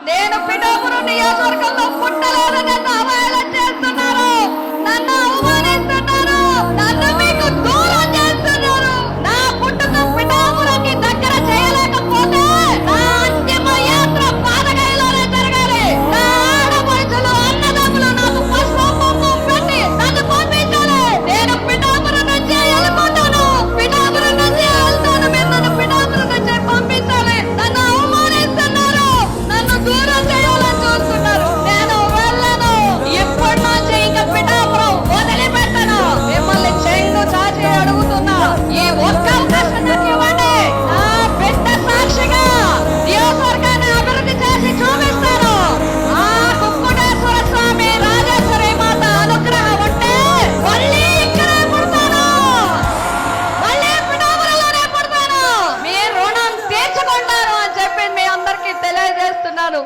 నేను పిఠాపురం నియోజకవర్గంలో పుట్టలేదని నన్ను అవహేళన చేస్తున్నారు, నన్ను అవమానిస్తున్నారు, నన్ను మీకు దూరం చేస్తున్నారు. నా పుట్టుక పిఠాపురాన్ని దగ్గర చేయలేకపోతే నా అంతిమ యాత్ర పాదగయలోనే జరగాలి. నా ఆడపడుచులు అన్నదమ్ములు నాకు పసుపు కుంకుమ పెట్టి నన్ను పంపించాలి. నేను పిఠాపురం నుంచి వెళ్ళిపోతాను, పిఠాపురం నుంచి వెళ్తాను. మీరు నన్ను పిఠాపురం నుంచి పంపించాలి. నన్ను అవమానిస్తున్నారు, నన్ను దూరం చేయాలని చూస్తున్నారు. నేను వెళ్ళను. ఇప్పటి నుంచి ఇంకా పిఠాపురం వదిలిపెట్టను. మిమ్మల్ని చెంగు చాచి అడుగుతున్నా, ఈ ఒక్క అవకాశం నాకు ఇవ్వండి. నా బిడ్డ సాక్షిగా నియోజకవర్గాన్ని అభివృద్ధి చేసి చూపిస్తాను. ఆ కుక్కుటేశ్వర స్వామి రాజేశ్వరి మాత అనుగ్రహం ఉంటే మళ్ళీ ఇక్కడే పుడతాను, మళ్ళీ పిఠాపురంలోనే పుడతాను. మీ రుణం తీర్చుకుంటాను అని చెప్పి మీ అందరికీ తెలియజేస్తున్నాను.